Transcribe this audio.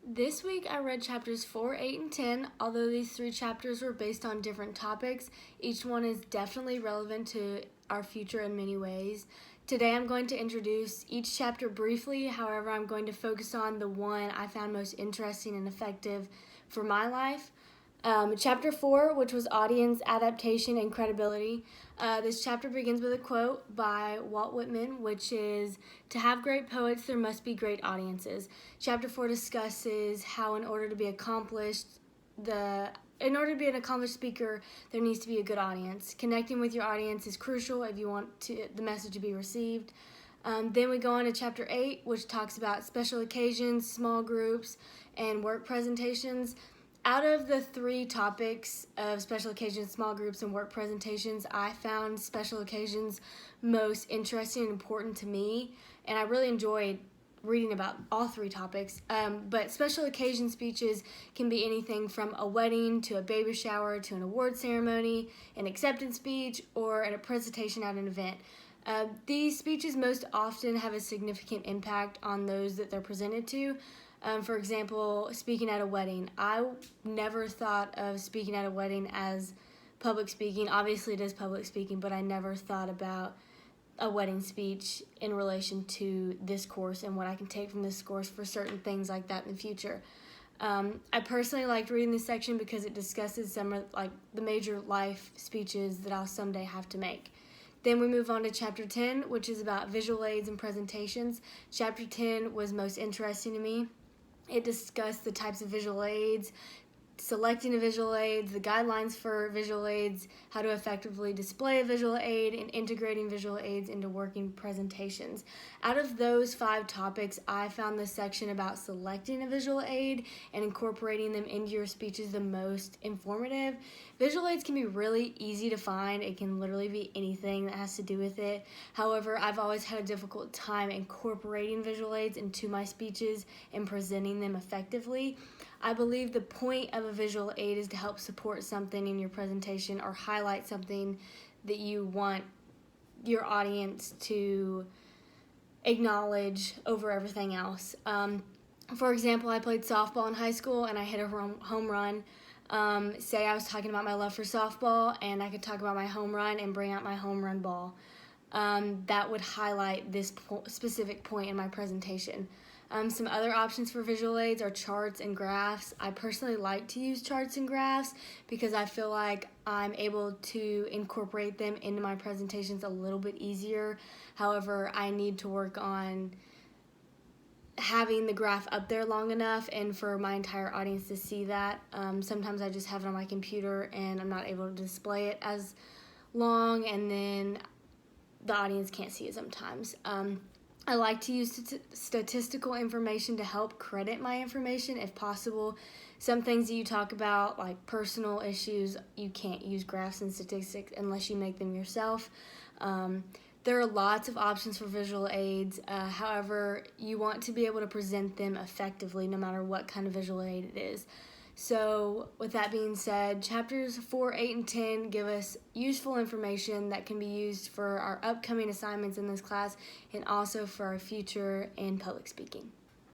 This week I read chapters 4, 8, and 10. Although these three chapters were based on different topics, each one is definitely relevant to our future in many ways. Today I'm going to introduce each chapter briefly, however, I'm going to focus on the one I found most interesting and effective for my life. Chapter 4, which was audience adaptation and credibility. This chapter begins with a quote by Walt Whitman, which is, "To have great poets, there must be great audiences." Chapter 4 discusses how in order to be an accomplished speaker, there needs to be a good audience. Connecting with your audience is crucial if you want the message to be received. Then we go on to chapter 8, which talks about special occasions, small groups, and work presentations. Out of the three topics of special occasions, small groups, and work presentations, I found special occasions most interesting and important to me, and I really enjoyed reading about all three topics. But special occasion speeches can be anything from a wedding to a baby shower to an award ceremony, an acceptance speech, or a presentation at an event. These speeches most often have a significant impact on those that they're presented to. For example, speaking at a wedding. I never thought of speaking at a wedding as public speaking. Obviously, it is public speaking, but I never thought about a wedding speech in relation to this course and what I can take from this course for certain things like that in the future. I personally liked reading this section because it discusses some of the major life speeches that I'll someday have to make. Then we move on to chapter 10, which is about visual aids and presentations. Chapter 10 was most interesting to me. It discussed the types of visual aids, selecting a visual aid, the guidelines for visual aids, how to effectively display a visual aid, and integrating visual aids into working presentations. Out of those 5 topics, I found the section about selecting a visual aid and incorporating them into your speeches the most informative. Visual aids can be really easy to find. It can literally be anything that has to do with it. However, I've always had a difficult time incorporating visual aids into my speeches and presenting them effectively. I believe the point of a visual aid is to help support something in your presentation or highlight something that you want your audience to acknowledge over everything else. For example, I played softball in high school and I hit a home run. Say I was talking about my love for softball and I could talk about my home run and bring out my home run ball. That would highlight this specific point in my presentation. Some other options for visual aids are charts and graphs. I personally like to use charts and graphs because I feel like I'm able to incorporate them into my presentations a little bit easier. However, I need to work on having the graph up there long enough and for my entire audience to see that. Sometimes I just have it on my computer and I'm not able to display it as long, and then the audience can't see it sometimes. I like to use statistical information to help credit my information if possible. Some things that you talk about, like personal issues, you can't use graphs and statistics unless you make them yourself. There are lots of options for visual aids. However, you want to be able to present them effectively no matter what kind of visual aid it is. So with that being said, chapters 4, 8, and 10 give us useful information that can be used for our upcoming assignments in this class and also for our future in public speaking.